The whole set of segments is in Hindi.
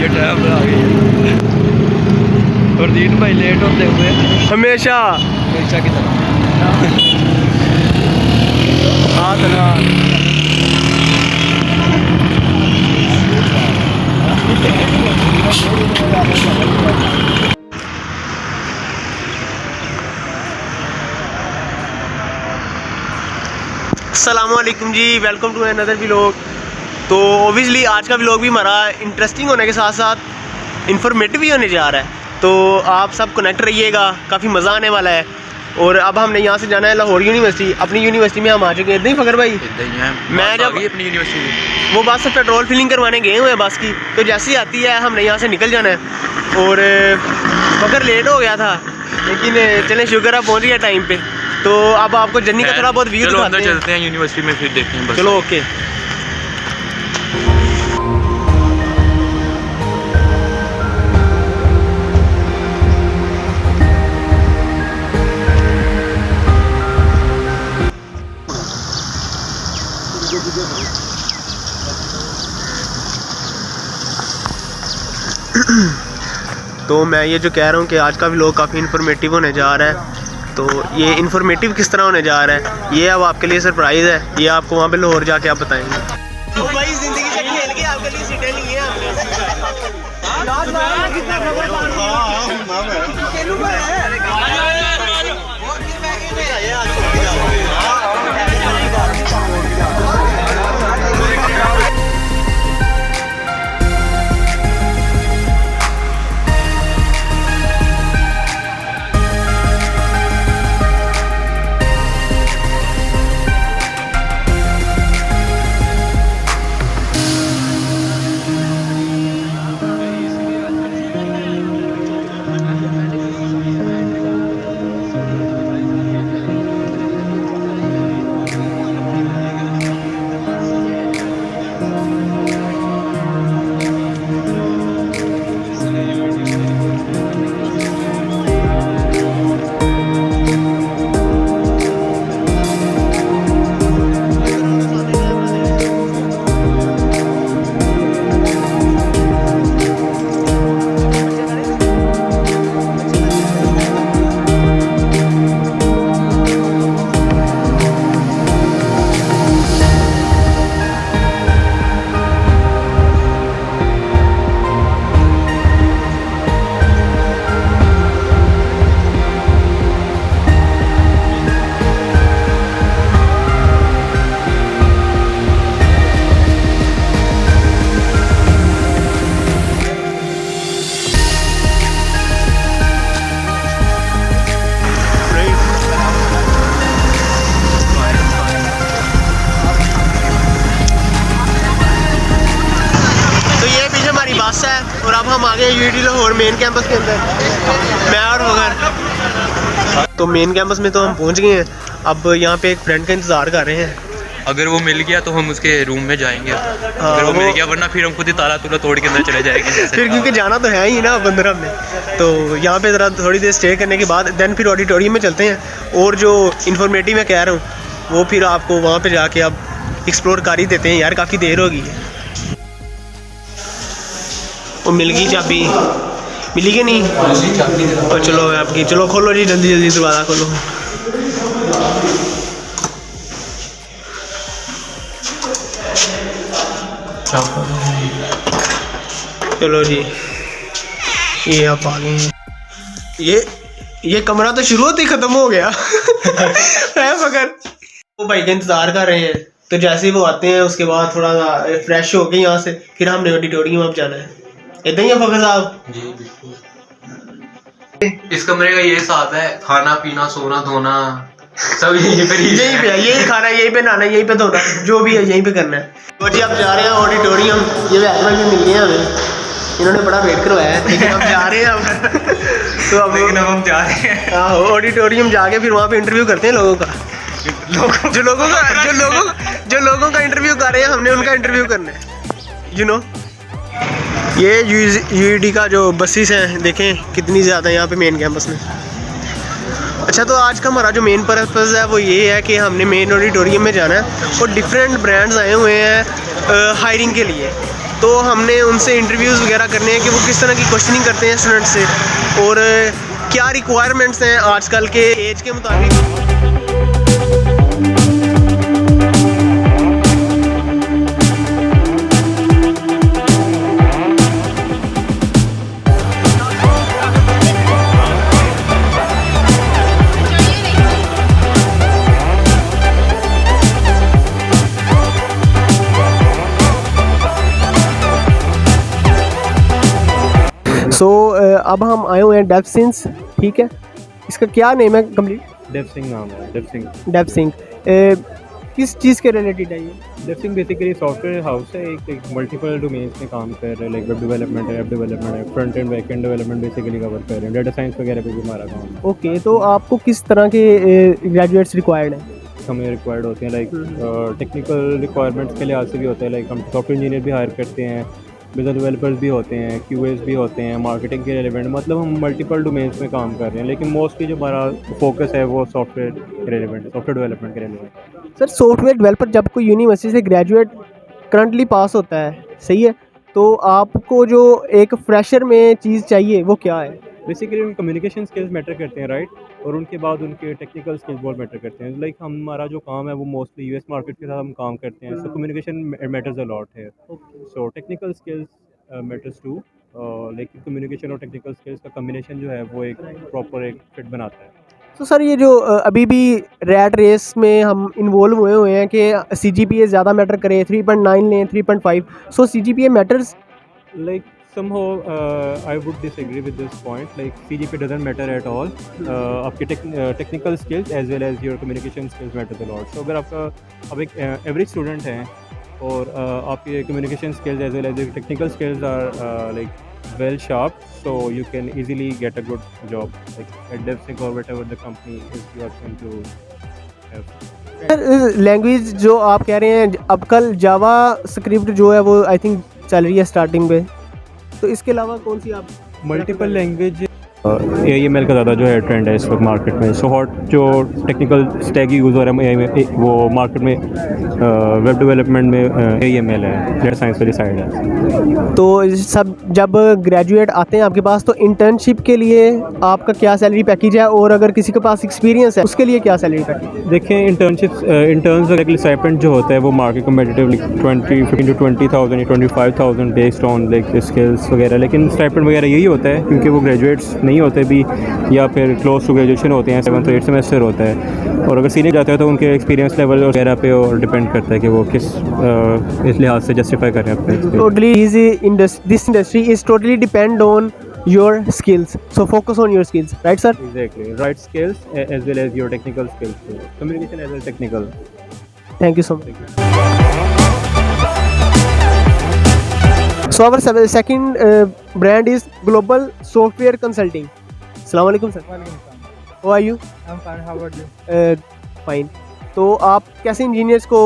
ये टाइम आ गई और दीन भाई लेट होते हुए हमेशा की तरह हाथ ना अस्सलामुअलैकुम जी, वेलकम टू अनदर व्लॉग। तो ओबियसली आज का व्लॉग भी हमारा इंटरेस्टिंग होने के साथ साथ इंफॉर्मेटिव भी होने जा रहा है, तो आप सब कनेक्ट रहिएगा, काफ़ी मज़ा आने वाला है। और अब हमने यहाँ से जाना है लाहौर यूनिवर्सिटी। अपनी यूनिवर्सिटी में हम आ चुके हैं, इतना ही फ़खर भाई। मैं जब अपनी यूनिवर्सिटी वो बस पेट्रोल फिलिंग करवाने गए हुए हैं बस की, तो जैसे ही आती है हमने यहाँ से निकल जाना है। और फ़खर लेट हो गया था, लेकिन चलें शुक्र है पहुँच गया टाइम पे। तो अब आपको जर्नी का थोड़ा बहुत व्यू दिखाते हैं। चलते हैं यूनिवर्सिटी में, फिर देखते हैं। चलो ओके। तो मैं ये जो कह रहा हूँ कि आज का व्लॉग काफ़ी इन्फॉर्मेटिव होने जा रहा है। तो ये इन्फॉर्मेटिव किस तरह होने जा रहा है, ये अब आपके लिए सरप्राइज़ है। ये आपको वहाँ पे लाहौर जाके आप बताएंगे। तो भाई ज़िंदगी से खेल के आपके लिए सीटें ली हैं है। और अब हम आ गए यूटी लाहौर मेन कैंपस के अंदर, मैं और वगैरह। तो मेन कैंपस में तो हम पहुंच गए हैं। अब यहाँ पे एक फ्रेंड का इंतज़ार कर रहे हैं। अगर वो मिल गया तो हम उसके रूम में जाएंगे। अगर वो मिल गया, वरना फिर हम खुद ही ताला तुला तोड़ के अंदर चले जाएंगे। फिर क्योंकि जाना तो है ही ना 15 में, तो यहाँ पे ज़रा थोड़ी देर स्टे करने के बाद देन फिर ऑडिटोरियम में चलते हैं। और जो इन्फॉर्मेटिव मैं कह रहा हूँ वो फिर आपको वहाँ पे जाके अब एक्सप्लोर कर ही देते हैं। यार काफ़ी देर हो गई है। वो मिल गई चाबी, मिली कि नहीं? और चलो आपकी, चलो खोलो जी, जल्दी जल्दी दरवाज़ा खोलो। चलो जी, ये आप आ गए हैं। ये कमरा तो शुरू होते ही ख़त्म हो गया है मगर। वो भाई का इंतज़ार कर रहे हैं, तो जैसे ही वो आते हैं उसके बाद थोड़ा सा फ्रेश हो के यहाँ से फिर हमने ऑडिटोरियम अब जाना है। इतना ही है फ़खर साहब जी? बिल्कुल। इस कमरे का ये साथ है, खाना पीना सोना धोना सब यहीं पे है। यही खाना, यहीं पे नहाना, यहीं पे धोना, जो भी है यहीं पे करना है। तो जी अब जा रहे हैं ऑडिटोरियम। ये वैसे भी मिल गए हमें, इन्होंने बड़ा वेट करवाया है, लेकिन अब जा रहे हैं अब। तो अब हम जा रहे हैं। हाँ, ऑडिटोरियम जाके फिर वहाँ पे इंटरव्यू करते हैं लोगों का। जो लोगों का इंटरव्यू कर रहे हैं, हमने उनका इंटरव्यू करना है। यू नो, ये यूईडी का जो बसेस हैं देखें कितनी ज़्यादा यहाँ पे मेन कैंपस में। अच्छा, तो आज का हमारा जो मेन पर्पज़ है वो ये है कि हमने मेन ऑडिटोरियम में जाना है और डिफरेंट ब्रांड्स आए हुए हैं हायरिंग के लिए। तो हमने उनसे इंटरव्यूज़ वगैरह करने हैं कि वो किस तरह की क्वेश्चनिंग करते हैं स्टूडेंट से और क्या रिक्वायरमेंट्स हैं आजकल के एज के मुताबिक। सो अब हम आए हुए हैं डेवसिंस, ठीक है, इसका क्या नेम है कंप्लीट? डेवसिंग नाम है, डेवसिंग। डेवसिंग किस चीज़ के रिलेटेड है ये? डेवसिंग बेसिकली सॉफ्टवेयर हाउस है, एक मल्टीपल डोमेन्स में काम कर रहे हैं, लाइक वेब डेवलपमेंट है, ऐप डेवलपमेंट है, front end back and development basically cover कर रहे हैं, डाटा साइंस वगैरह पे भी हमारा काम है। ओके, तो आपको किस तरह के ग्रेजुएट्स रिक्वायर्ड हैं? हमें रिक्वायर्ड होते हैं लाइक टेक्निकल रिक्वायरमेंट्स के लिहाज से भी होता है, लाइक हम सॉफ्टवेयर इंजीनियर भी हायर करते हैं, बिजनेस डेवलपर्स भी होते हैं, क्यूएस भी होते हैं, मार्केटिंग के रिलेवेंट, मतलब हम मल्टीपल डोमेन्स में काम कर रहे हैं, लेकिन मोस्टली जो हमारा फोकस है वो सॉफ्टवेयर रिलेवेंट, सॉफ्टवेयर डेवलपमेंट के रिलेवेंट। सर सॉफ्टवेयर डेवलपर जब कोई यूनिवर्सिटी से ग्रेजुएट करंटली पास होता है, सही है, तो आपको जो एक फ्रेशर में चीज़ चाहिए वो क्या है? बेसिकली उनके कम्युनिकेशन स्किल्स मैटर करते हैं, राइट, और उनके बाद उनके टेक्निकल स्किल्स बहुत मैटर करते हैं। लाइक हमारा जो काम है वो मोस्टली यूएस मार्केट के साथ हम काम करते हैं, so communication matters a lot है, so technical skills matters too, लेकिन कम्युनिकेशन और टेक्निकल स्किल्स का कम्बिनेशन जो है वो एक प्रॉपर एक फिट बनाता है। तो सर ये जो अभी भी रैट रेस में हम इन्वॉल्व हुए हैं कि CGPA ज़्यादा मैटर करे, 3.9 लें, 3.5, सो CGPA matters? Like somehow I would disagree with this point. Like CGPA doesn't matter at all. आपके technical skills as well as your communication skills matter a lot. So अगर आप एक average student हैं और आपके communication skills as well as your technical skills are like well sharp, so you can easily get a good job like at DevSync or whatever the company is you are going to have. Sir language जो आप कह रहे हैं, अब कल जावा स्क्रिप्ट जो है वो आई थिंक चल रही है स्टार्टिंग पे, तो इसके अलावा कौन सी आप? मल्टीपल लैंग्वेज AML का ज़्यादा जो है ट्रेंड है इस वक्त मार्केट में, सो हॉट जो टेक्निकल स्टैक यूज़ हो रहा है वो मार्केट में वेब डेवलपमेंट में AML है, डेटा साइंस वाली साइड है। तो सब जब ग्रेजुएट आते हैं आपके पास, तो इंटर्नशिप के लिए आपका क्या सैलरी पैकेज है, और अगर किसी के पास एक्सपीरियंस है उसके लिए क्या सैलरी पैकेज है? देखें इंटर्न्स स्टाइपेंड जो होता है वो मार्केट कम्पिटिटिव 15 to 20,000 या 25,000 बेस्ड ऑन लाइक स्किल्स वगैरह, लेकिन स्टाइपेंड वगैरह यही होता है क्योंकि वो ग्रेजुएट्स नहीं होते भी या फिर क्लोज टू ग्रेजुएशन होते हैं, 7th 8th सेमेस्टर होता है, और अगर सीनियर जाते हो तो उनके एक्सपीरियंस लेवल वगैरह पे और डिपेंड करता है कि वो किस इस लिहाज से जस्टिफाई कर रहे हैं अपने। Totally this industry is totally depend on your skills, so focus on your skills, right sir? Exactly, right skills as well as your technical skills too. Communication as well as technical. Thank you so much. So our second brand is Global Software Consulting. Assalamu alaikum sir. How are you? I'm fine. How about you? Fine. तो आप कैसे इंजीनियर्स को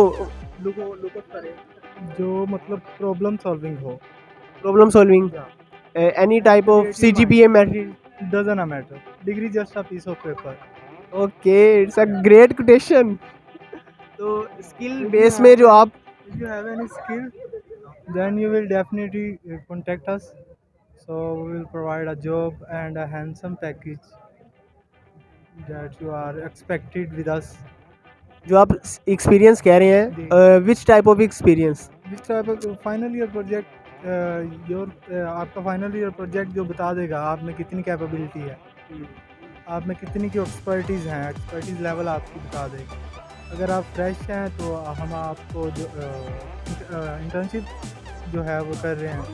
लुकअप करें? जो मतलब प्रॉब्लम सॉल्विंग हो. Problem solving. Any type of CGPA matter? Doesn't matter. Degree just a piece of paper. Okay, it's a great quotation. तो स्किल बेस में जो आप, If you have any skill, then you will definitely contact us. So we will provide a job and a handsome package that you are expected with us. जो आप एक्सपीरियंस कह रहे हैं, which type of experience? This type of final year project, आपका फाइनल ईयर प्रोजेक्ट जो बता देगा आप में कितनी कैपेबिलिटी है, आप में कितनी की एक्सपर्टीज़ हैं, एक्सपर्टीज़ लेवल आपकी बता देगा। अगर आप फ्रेश हैं तो हम आपको जो इंटर्नशिप जो है वो कर रहे हैं,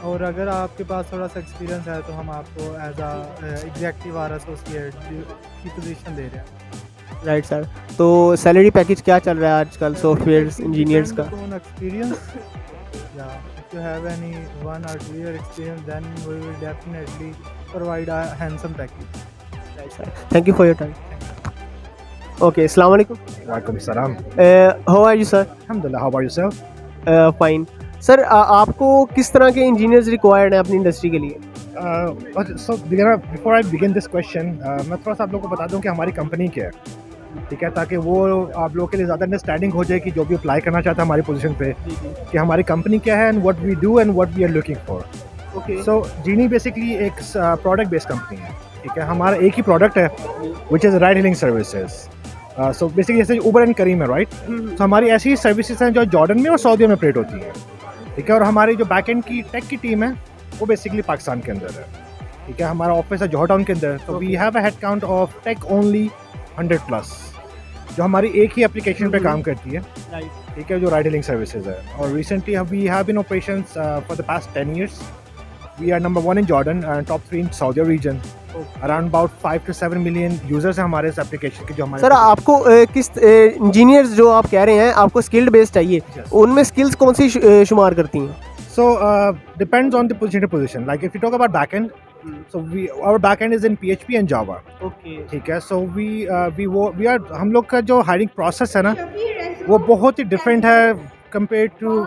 और अगर आपके पास थोड़ा सा एक्सपीरियंस है तो हम आपको एज एग्जेक्टिव और एसोसिएट की पोजीशन दे रहे हैं। राइट सर, तो सैलरी पैकेज क्या चल रहा है आजकल सॉफ्टवेयर इंजीनियर्स का? Experience, if you have any 1 or 2 year experience, then we will definitely provide a handsome package. Right sir, thank you for your time. Okay, assalamu alaikum. Walaikum salam. How are you sir? Alhamdulillah, how about yourself? Fine. Sir आपको किस तरह के इंजीनियर्स रिक्वायर्ड हैं अपनी इंडस्ट्री के लिए? So before I begin this question, मैं थोड़ा सा आप लोगों को बता दूं कि हमारी कंपनी क्या है. ठीक है, ताकि वो आप लोगों के लिए ज़्यादा अंडरस्टैंडिंग हो जाए कि जो भी अप्लाई करना चाहता है हमारी पोजीशन पे, कि हमारी कंपनी क्या है and what we do and what we are looking for. Okay so Jeeny basically एक प्रोडक्ट बेस्ड कंपनी है, ठीक है। हमारा एक ही प्रोडक्ट है which is ride hailing services. So basically जैसे उबर एंड करीम है, राइट। तो हमारी ऐसी सर्विसेज हैं जो जॉर्डन में और सऊदी में ऑपरेट होती हैं, ठीक है। और हमारी जो बैक एंड की टेक की टीम है वो बेसिकली पाकिस्तान के अंदर है, ठीक है। हमारा ऑफिस है जौहर टाउन के अंदर। तो we have a head count of tech only 100+, जो हमारी एक ही एप्लीकेशन पे काम करती है, ठीक है, जो राइड हीलिंग सर्विसेज है। और recently we have been operations for the past 10 years। We are number 1 in Jordan and top 3 in Saudi region. Around about 5 to 7 million users हैं हमारे इस एप्लीकेशन के, जो हमारे। सर आपको किस इंजीनियर्स जो आप कह रहे हैं आपको स्किल्ड बेस्ड चाहिए, Yes. उनमें स्किल्स कौन सी शुमार करती हैं? So depends on the position to position. Like if you talk about backend, so our backend is in PHP and Java. Okay ठीक है। So we are हम लोग का जो hiring process है ना, वो बहुत ही different है compared to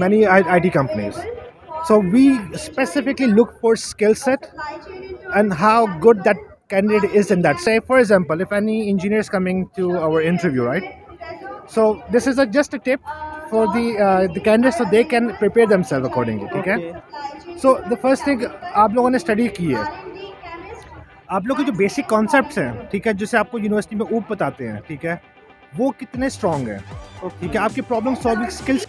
many IT companies. So we specifically look for skill set and how good that candidate is in that. Say for example, if any engineer is coming to our interview, right? So this is just a tip for the candidates so they can prepare themselves accordingly, ठीक है। So the first thing आप लोगों ने स्टडी की है, आप लोग के जो बेसिक कॉन्सेप्ट्स हैं, ठीक है, जैसे आपको यूनिवर्सिटी में ऊप बताते हैं, ठीक है, वो कितने स्ट्रॉन्ग हैं, ठीक है। आपकी प्रॉब्लम सॉल्विंग स्किल्स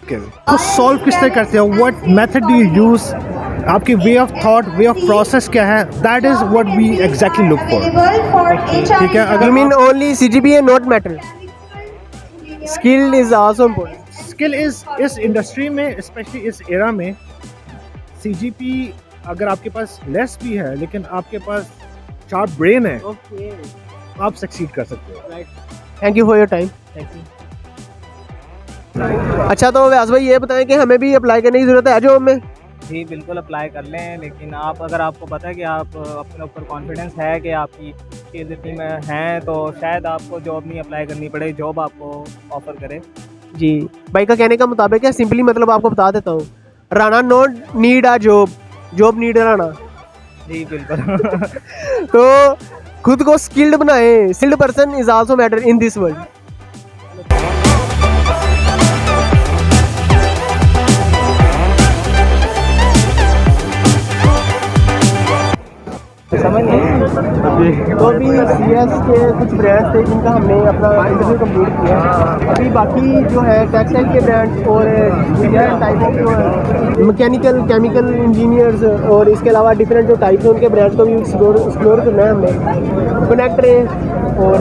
तो सॉल्व किस तरह करते हो, what method do you use, आपकी way of thought, way of process क्या है, that is what we exactly look for, ठीक है। अगर you mean only CGPA not matter, skill is also important. Skill is इस इंडस्ट्री में, स्पेशली इस एरा में, CGP अगर आपके पास लेस भी है लेकिन आपके पास शार्प ब्रेन है, ओके आप सक्सीड कर सकते हो। Thank you for your time. अच्छा तो व्यास भाई ये बताएं कि हमें भी अप्लाई करने की ज़रूरत है जॉब में? जी बिल्कुल अप्लाई कर लें, लेकिन आप अगर आपको पता है कि आप अपने ऊपर कॉन्फिडेंस है कि आपकी स्किल्स इतनी में हैं, तो शायद आपको जॉब नहीं अप्लाई करनी पड़े, जॉब आपको ऑफ़र करे। जी भाई का कहने का मुताबिक है, सिंपली मतलब आपको बता देता हूँ, Rana not need a job, job need Rana. जी बिल्कुल तो खुद को स्किल्ड बनाएं, skilled person is also matter in this world. समझ नहीं तो अभी CS के कुछ ब्रांड्स थे जिनका हमने अपना इंटरव्यू कंप्लीट किया है। अभी बाकी जो है टेक्सटाइल के ब्रांड्स और डिफरेंट टाइप ऑफ जो मैकेनिकल केमिकल इंजीनियर्स और इसके अलावा डिफरेंट जो टाइप्स हैं उनके ब्रांड्स को भी एक्सप्लोर करना है हमने, कनेक्ट रहे और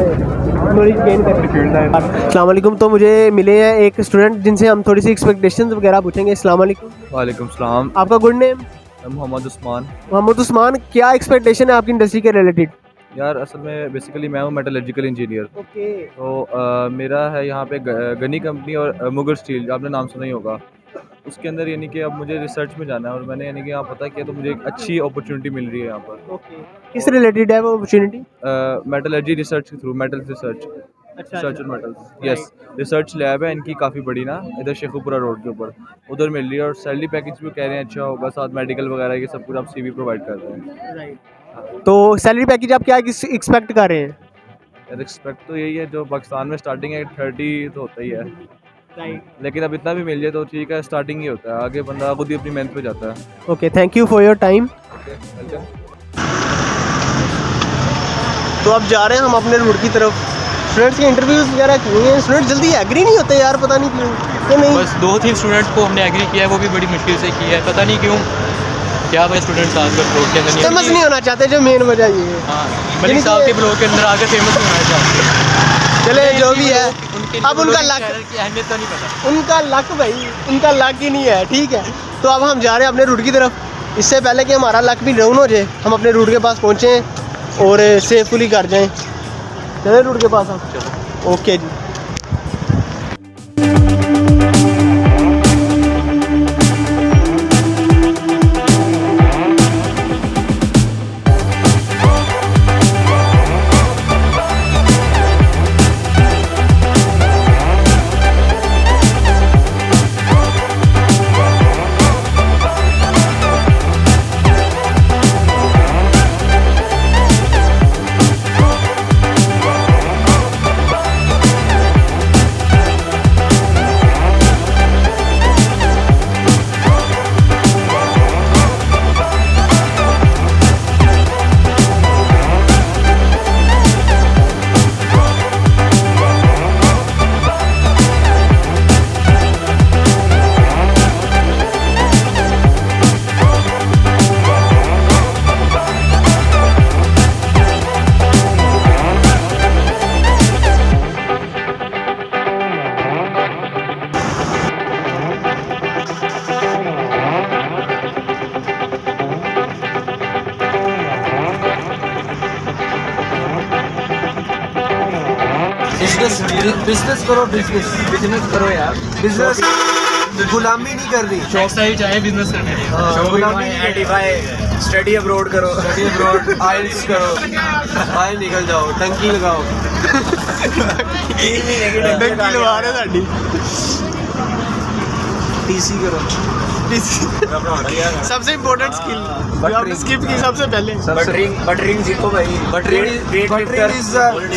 नॉलेज गेन करें। अस्सलाम वालेकुम। तो मुझे मिले हैं एक स्टूडेंट जिनसे हम थोड़ी सी एक्सपेक्टेशंस वगैरह पूछेंगे। अस्सलाम वालेकुम। वालेकुम सलाम। आपका गुड नेम? मोहम्मद उस्मान। मोहम्मद उस्मान, क्या एक्सपेक्टेशन है आपकी इंडस्ट्री के रिलेटेड? यार असल में बेसिकली मैं हूँ मेटलर्जिकल इंजीनियर। ओके तो मेरा है यहाँ पे गनी कंपनी और मुगर स्टील, आपने नाम सुना ही होगा, उसके अंदर यानी कि अब मुझे रिसर्च में जाना है और मैंने यानी कि यहाँ पता किया तो मुझे एक अच्छी अपॉर्चुनिटी मिल रही है यहाँ पर। ओके किस रिलेटेड है वो अपॉर्चुनिटी? मेटलर्जी रिसर्च के थ्रू, मेटल रिसर्च, रिसर्च और मेटल्स, यस। रिसर्च लैब है इनकी काफ़ी बड़ी ना, इधर शेखुपुरा रोड के ऊपर, उधर मिल रही है। और सैलरी पैकेज भी कह रहे हैं अच्छा होगा, साथ मेडिकल वगैरह ये सब कुछ आप CV प्रोवाइड कर रहे हैं। तो सैलरी पैकेज आप क्या एक्सपेक्ट कर रहे हैं? यार एक्सपेक्ट तो यही है, जो पाकिस्तान में स्टार्टिंग है 30 तो होता ही है, लेकिन अब इतना भी मिल जाए तो ठीक है, स्टार्टिंग ही होता है, आगे बंदा खुद ही अपनी मेहनत पे जाता है। Okay thank you for your time. Welcome. तो अब जा रहे हैं हम अपने रूट की तरफ। स्टूडेंट्स के इंटरव्यूज वगैरह किए हैं, स्टूडेंट जल्दी एग्री नहीं होते यार, पता नहीं क्यों कि नहीं। बस 2-3 स्टूडेंट्स को हमने एग्री किया है, वो भी बड़ी मुश्किल से किया है, पता नहीं क्यों, क्या भाई स्टूडेंट्स आजकल ब्लॉग के अंदर फेमस नहीं होना चाहते, जो मेन वजह ये है। हाँ, मलिक साहब के ब्लॉग के अंदर आकर फेमस होना चाहते हैं। चले जो भी है, अब उनका लक, की अहमियत तो नहीं पता। उनका लक भाई, उनका लक ही नहीं है, ठीक है। तो अब हम जा रहे हैं अपने रूट की तरफ। इससे पहले कि हमारा लक भी डाउन हो जाए, हम अपने रूट के पास पहुँचे और सेफुली कर जाएँ। चले रूट के पास हम। ओके जी। बिजनेस करो यार, बिजनेस गुलामी नहीं कर रही। शौक से ही चाहे बिजनेस करने गुलामी नहीं स्टडी अब्रॉड करो, आइल्स करो, बाहर निकल जाओ, टंकी लगाओ। टंकी लगा रहे साडी, टीसी करो, सबसे इम्पोर्टेंट स्किल स्किप की सबसे पहले। बटरिंग सीखो भाई, बटरिंग इज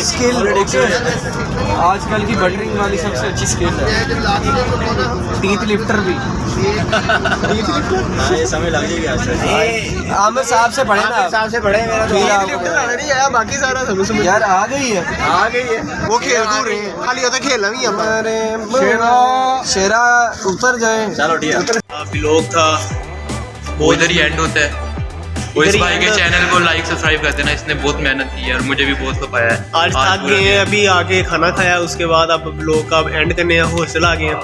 स्किल। आजकल की बटरिंग वाली सबसे अच्छी स्किल है। टीथ लिफ्टर भी ये समय लग जाएगा। आमिर साहब से पढ़े ना, साहब से पढ़े मेरा टीथ लिफ्टर आना नहीं आया, बाकी सारा समझ यार आ गई है, वो खेल कूद रहे हैं, खाली होता खेलना भी हमारे। शेरा उतर जाए, चलो ठीक है। लोग था वो इधर ही एंड होता है। वो इस भाई के चैनल को लाइक सब्सक्राइब कर देना, इसने बहुत मेहनत की है और मुझे भी बहुत खपाया है। आज थक गए हैं, अभी आके खाना खाया, उसके बाद अब लोग का एंड करने हैं, हॉस्टल आ गए हैं।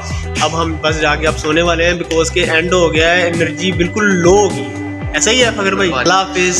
अब हम बस जाके अब सोने वाले हैं, बिकॉज के एंड हो गया है, एनर्जी बिल्कुल लो होगी। ऐसा ही है फकर भाई। अल्लाह हाफिज।